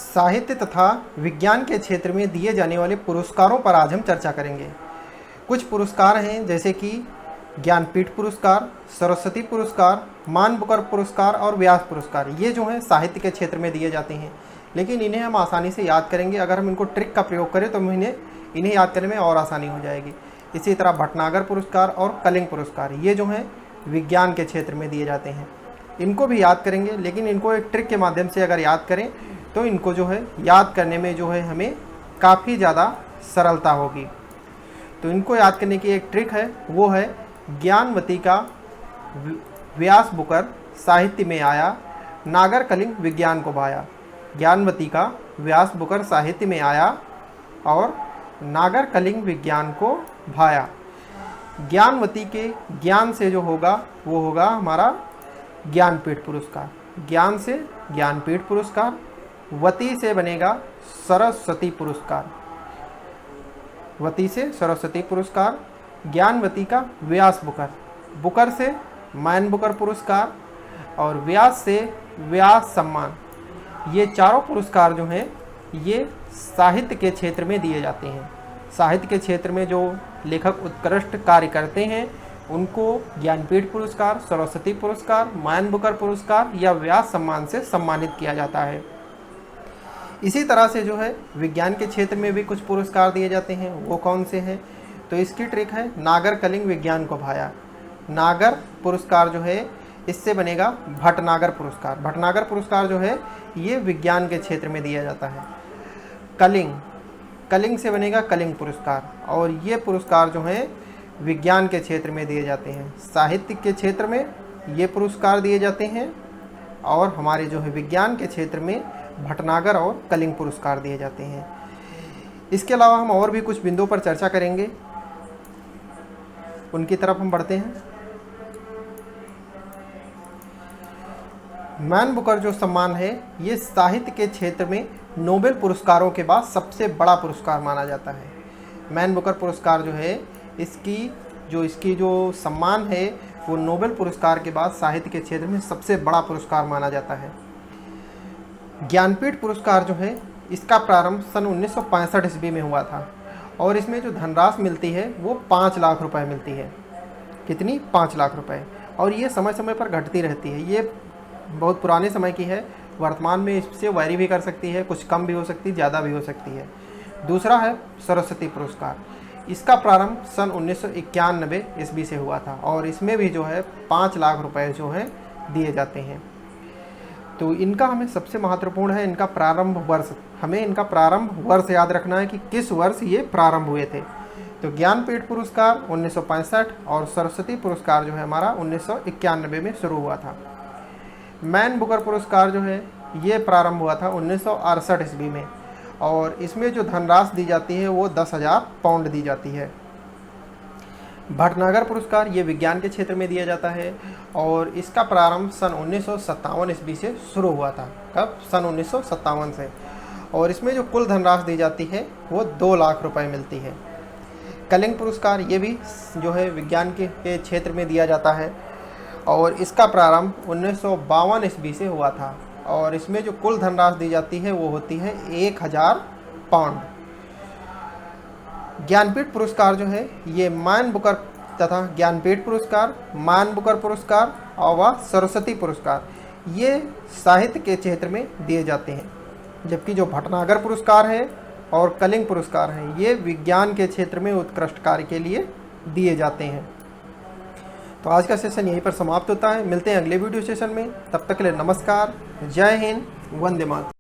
साहित्य तथा विज्ञान के क्षेत्र में दिए जाने वाले पुरस्कारों पर आज हम चर्चा करेंगे। कुछ पुरस्कार हैं जैसे कि ज्ञानपीठ पुरस्कार, सरस्वती पुरस्कार, मान बुकर पुरस्कार और व्यास पुरस्कार। ये जो हैं साहित्य के क्षेत्र में दिए जाते हैं, लेकिन इन्हें हम आसानी से याद करेंगे। अगर हम इनको ट्रिक का प्रयोग करें तो इन्हें याद करने में और आसानी हो जाएगी। इसी तरह भटनागर पुरस्कार और कलिंग पुरस्कार, ये जो हैं विज्ञान के क्षेत्र में दिए जाते हैं। इनको भी याद करेंगे, लेकिन इनको एक ट्रिक के माध्यम से अगर याद करें तो इनको जो है याद करने में जो है हमें काफ़ी ज़्यादा सरलता होगी। तो इनको याद करने की एक ट्रिक है, वो है ज्ञानवती का व्यास बुकर साहित्य में आया, नागर कलिंग विज्ञान को भाया। ज्ञानवती का व्यास बुकर साहित्य में आया और नागर कलिंग विज्ञान को भाया। ज्ञानवती के ज्ञान से जो होगा वो होगा हमारा ज्ञानपीठ पुरस्कार। ज्ञान से ज्ञानपीठ पुरस्कार, वती से बनेगा सरस्वती पुरस्कार। वती से सरस्वती पुरस्कार, ज्ञानवती का व्यास बुकर, बुकर से मान बुकर पुरस्कार और व्यास से व्यास सम्मान। ये चारों पुरस्कार जो हैं ये साहित्य के क्षेत्र में दिए जाते हैं। साहित्य के क्षेत्र में जो लेखक उत्कृष्ट कार्य करते हैं उनको ज्ञानपीठ पुरस्कार, सरस्वती पुरस्कार, मान बुकर पुरस्कार या व्यास सम्मान से सम्मानित किया जाता है। इसी तरह से जो है विज्ञान के क्षेत्र में भी कुछ पुरस्कार दिए जाते हैं। वो कौन से हैं? तो इसकी ट्रिक है नागर कलिंग विज्ञान को भाया। नागर पुरस्कार जो है इससे बनेगा भटनागर पुरस्कार। भटनागर पुरस्कार जो है ये विज्ञान के क्षेत्र में दिया जाता है। कलिंग से बनेगा कलिंग पुरस्कार, और ये पुरस्कार जो हैं विज्ञान के क्षेत्र में दिए जाते हैं। साहित्य के क्षेत्र में ये पुरस्कार दिए जाते हैं और हमारे जो है विज्ञान के क्षेत्र में भटनागर और कलिंग पुरस्कार दिए जाते हैं। इसके अलावा हम और भी कुछ बिंदुओं पर चर्चा करेंगे, उनकी तरफ हम बढ़ते हैं। मान बुकर जो सम्मान है ये साहित्य के क्षेत्र में नोबेल पुरस्कारों के बाद सबसे बड़ा पुरस्कार माना जाता है। मान बुकर पुरस्कार जो है इसकी जो सम्मान है वो नोबेल पुरस्कार के बाद साहित्य के क्षेत्र में सबसे बड़ा पुरस्कार माना जाता है। ज्ञानपीठ पुरस्कार जो है इसका प्रारंभ सन 1965 ईस्वी में हुआ था और इसमें जो धनराशि मिलती है वो 5 लाख रुपए मिलती है। कितनी? 5 लाख रुपए। और ये समय समय पर घटती रहती है। ये बहुत पुराने समय की है, वर्तमान में इससे वैरी भी कर सकती है, कुछ कम भी हो सकती है, ज़्यादा भी हो सकती है। दूसरा है सरस्वती पुरस्कार। इसका प्रारंभ सन 1991 ईस्वी से हुआ था और इसमें भी जो है 5 लाख रुपए जो हैं दिए जाते हैं। तो इनका हमें सबसे महत्वपूर्ण है इनका प्रारंभ वर्ष। हमें इनका प्रारंभ वर्ष याद रखना है कि किस वर्ष ये प्रारंभ हुए थे। तो ज्ञानपीठ पुरस्कार 1965 और सरस्वती पुरस्कार जो है हमारा 1991 में शुरू हुआ था। मान बुकर पुरस्कार जो है ये प्रारंभ हुआ था 1968 ईस्वी में और इसमें जो धनराशि दी जाती है वो 10,000 पाउंड दी जाती है। भटनागर पुरस्कार ये विज्ञान के क्षेत्र में दिया जाता है और इसका प्रारंभ सन 1957 ईस्वी से शुरू हुआ था। कब? सन 1957 से। और इसमें जो कुल धनराशि दी जाती है वो 2 लाख रुपए मिलती है। कलिंग पुरस्कार ये भी जो है विज्ञान के क्षेत्र में दिया जाता है और इसका प्रारंभ 1952 ईस्वी से हुआ था और इसमें जो कुल धनराशि दी जाती है वो होती है 1000 पाउंड। ज्ञानपीठ पुरस्कार जो है ये मान बुकर तथा ज्ञानपीठ पुरस्कार, मान बुकर पुरस्कार और सरस्वती पुरस्कार ये साहित्य के क्षेत्र में दिए जाते हैं, जबकि जो भटनागर पुरस्कार है और कलिंग पुरस्कार हैं ये विज्ञान के क्षेत्र में उत्कृष्ट कार्य के लिए दिए जाते हैं। तो आज का सेशन यहीं पर समाप्त होता है। मिलते हैं अगले वीडियो सेशन में। तब तक के लिए नमस्कार, जय हिंद, वंदे मातरम।